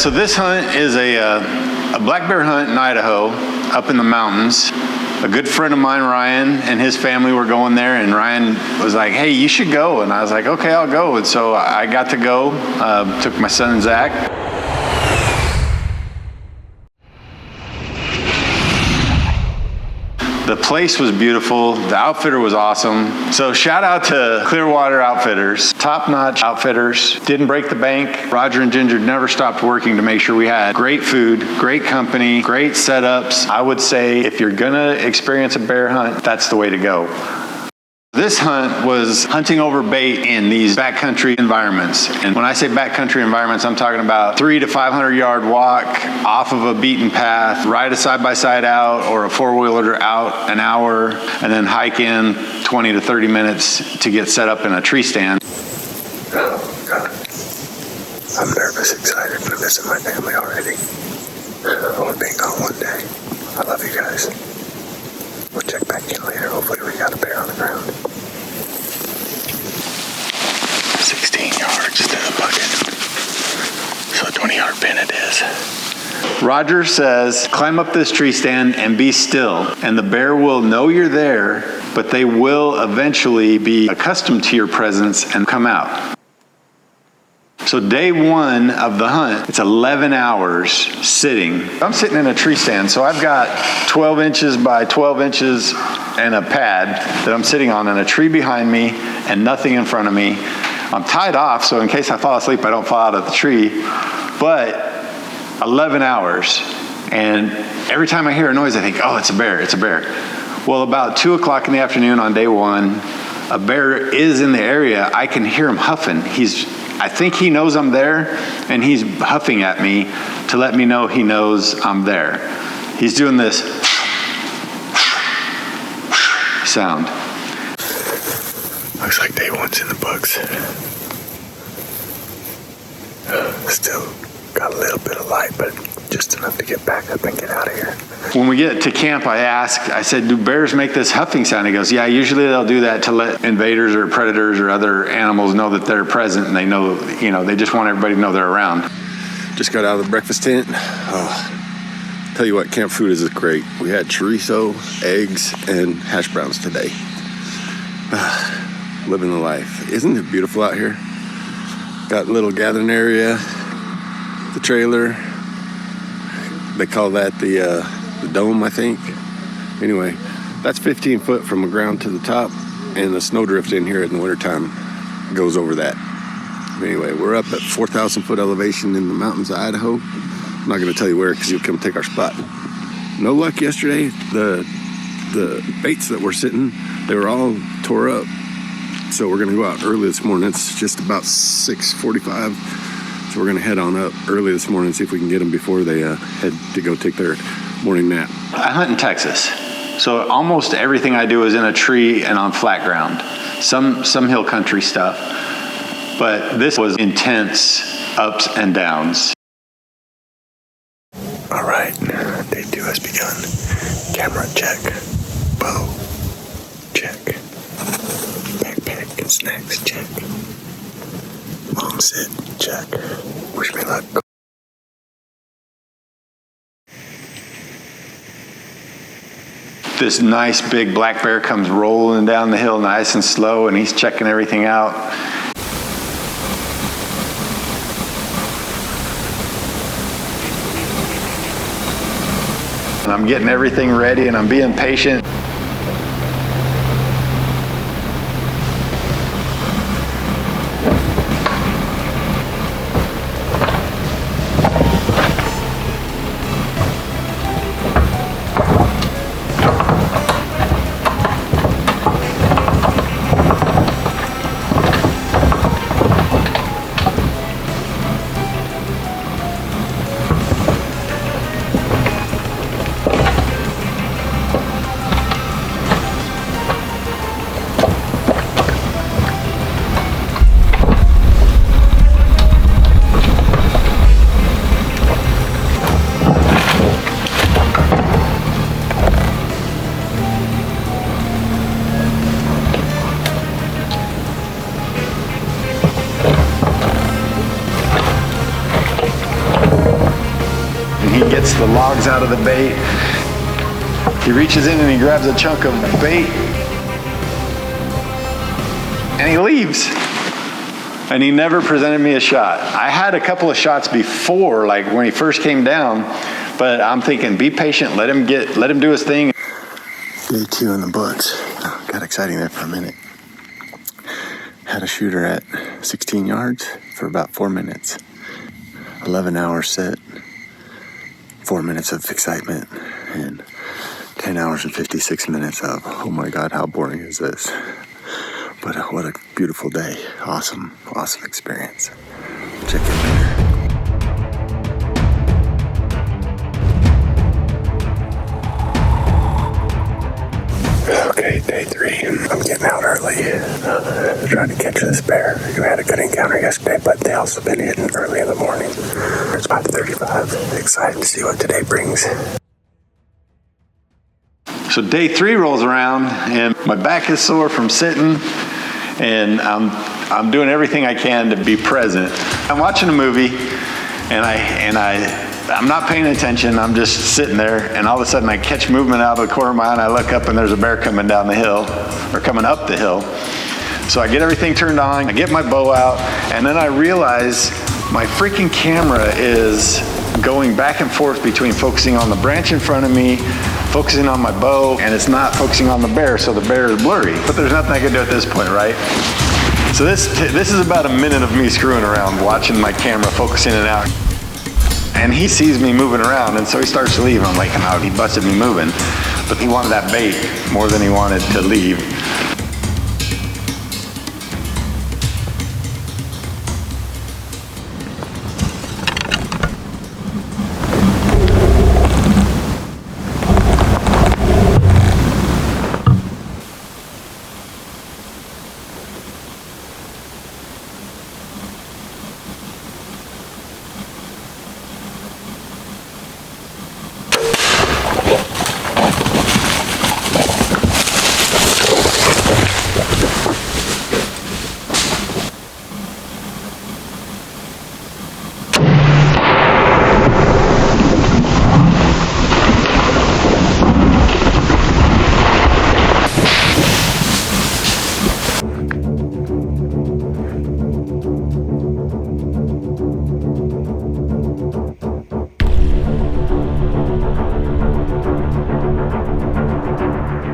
so this hunt is a black bear hunt in Idaho, up in the mountains. A good friend of mine, Ryan, and his family were going there, and Ryan was like, hey, you should go. And I was like, okay, I'll go. And so I got to go, took my son, Zach. The place was beautiful. The outfitter was awesome. So shout out to Clearwater Outfitters, top-notch outfitters. Didn't break the bank. Roger and Ginger never stopped working to make sure we had great food, great company, great setups. I would say if you're gonna experience a bear hunt, that's the way to go. This hunt was hunting over bait in these backcountry environments. And when I say backcountry environments, I'm talking about 300 to 500 yard walk off of a beaten path, ride a side-by-side out or a four-wheeler out an hour, and then hike in 20 to 30 minutes to get set up in a tree stand. Oh, God. I'm nervous, excited to visit my family already. Only being gone one day. I love you guys. We'll check back in later. Hopefully we got a bear on the ground. 16 yards to the bucket. So a 20-yard pin it is. Roger says, climb up this tree stand and be still. And the bear will know you're there, but they will eventually be accustomed to your presence and come out. So day one of the hunt, it's 11 hours sitting. I'm sitting in a tree stand, so I've got 12 inches by 12 inches and a pad that I'm sitting on and a tree behind me and nothing in front of me. I'm tied off, so in case I fall asleep, I don't fall out of the tree. But 11 hours, and every time I hear a noise, I think, oh, it's a bear, it's a bear. Well, about 2 o'clock in the afternoon on day one, a bear is in the area. I can hear him huffing. I think he knows I'm there, and he's huffing at me to let me know he knows I'm there. He's doing this sound. Looks like day one's in the books. Still got a little bit of light, but just enough to get back up and get out of here. When we get to camp, I said, do bears make this huffing sound? He goes, yeah, usually they'll do that to let invaders or predators or other animals know that they're present, and they know, they just want everybody to know they're around. Just got out of the breakfast tent. Oh, tell you what, camp food is great. We had chorizo, eggs, and hash browns today. Living the life. Isn't it beautiful out here? Got a little gathering area, the trailer. They call that the dome, I think. Anyway, that's 15 foot from the ground to the top, and the snowdrift in here in the wintertime goes over that. Anyway, we're up at 4,000 foot elevation in the mountains of Idaho. I'm not going to tell you where because you'll come take our spot. No luck yesterday. The baits that were sitting, they were all tore up. So we're going to go out early this morning. It's just about 6:45. So we're going to head on up early this morning and see if we can get them before they head to go take their morning nap. I hunt in Texas. So almost everything I do is in a tree and on flat ground. Some hill country stuff. But this was intense ups and downs. All right, day 2 has begun. Camera check. Bow check. Backpack and snacks check. Long sit check. Wish me luck. This nice big black bear comes rolling down the hill nice and slow, and he's checking everything out. And I'm getting everything ready, and I'm being patient. He gets the logs out of the bait. He reaches in and he grabs a chunk of bait and he leaves. And he never presented me a shot. I had a couple of shots before, like when he first came down, but I'm thinking, be patient, let him do his thing. Day 2 in the books. Oh, got exciting there for a minute. Had a shooter at 16 yards for about 4 minutes. 11-hour set, 4 minutes of excitement, and 10 hours and 56 minutes of, oh my God, how boring is this? But what a beautiful day. Awesome experience. Check in later. Okay, day 3. I'm getting out early. Trying to catch this bear. We had a good encounter yesterday, but they also been hitting early in the morning. It's 5:35. Excited to see what today brings. So day 3 rolls around and my back is sore from sitting, and I'm doing everything I can to be present. I'm watching a movie and I'm not paying attention. I'm just sitting there, and all of a sudden I catch movement out of the corner of my eye, and I look up and there's a bear coming down the hill, or coming up the hill. So I get everything turned on, I get my bow out, and then I realize my freaking camera is going back and forth between focusing on the branch in front of me, focusing on my bow, and it's not focusing on the bear, so the bear is blurry. But there's nothing I can do at this point, right? So this is about a minute of me screwing around, watching my camera, focusing it out. And he sees me moving around, and so he starts to leave. I'm like, oh, he busted me moving. But he wanted that bait more than he wanted to leave.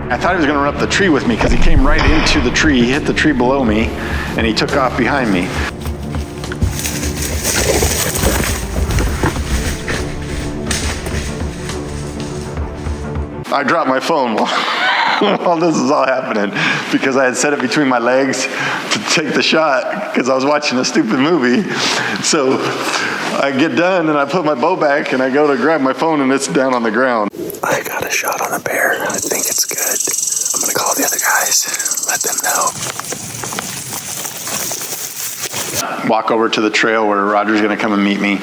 I thought he was going to run up the tree with me because he came right into the tree. He hit the tree below me and he took off behind me. I dropped my phone while this is all happening because I had set it between my legs to take the shot because I was watching a stupid movie. So I get done and I put my bow back and I go to grab my phone and it's down on the ground. I got a shot on a bear. I think it's good. I'm gonna call the other guys, let them know. Walk over to the trail where Roger's gonna come and meet me,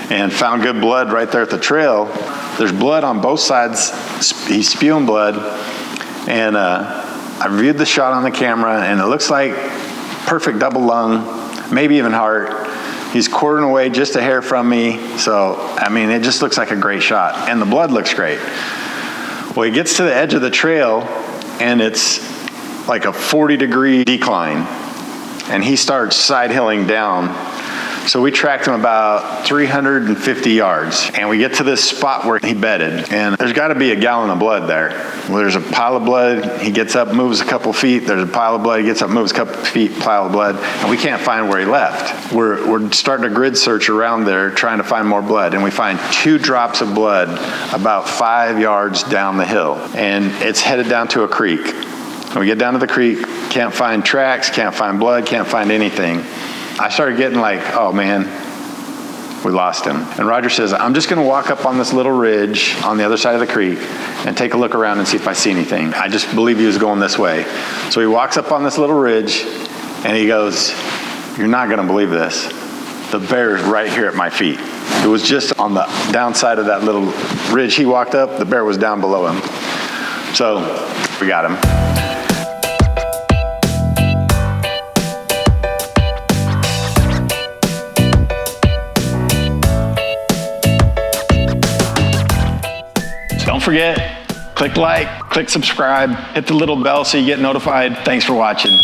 and found good blood right there at the trail. There's blood on both sides. He's spewing blood. And I reviewed the shot on the camera, and it looks like perfect double lung, maybe even heart. He's quartering away just a hair from me. So, I mean, it just looks like a great shot. And the blood looks great. Well, he gets to the edge of the trail, and it's like a 40-degree decline. And he starts side-hilling down. So we tracked him about 350 yards, and we get to this spot where he bedded, and there's got to be a gallon of blood there. Well, there's a pile of blood. He gets up, moves a couple feet. There's a pile of blood. He gets up, moves a couple feet, pile of blood, and we can't find where he left. We're starting a grid search around there, trying to find more blood, and we find 2 drops of blood about 5 yards down the hill, and it's headed down to a creek. And we get down to the creek, can't find tracks, can't find blood, can't find anything. I started getting like, oh man, we lost him. And Roger says, I'm just gonna walk up on this little ridge on the other side of the creek and take a look around and see if I see anything. I just believe he was going this way. So he walks up on this little ridge and he goes, you're not gonna believe this. The bear is right here at my feet. It was just on the downside of that little ridge he walked up, the bear was down below him. So we got him. forget, click like, click subscribe, hit the little bell so you get notified. Thanks for watching.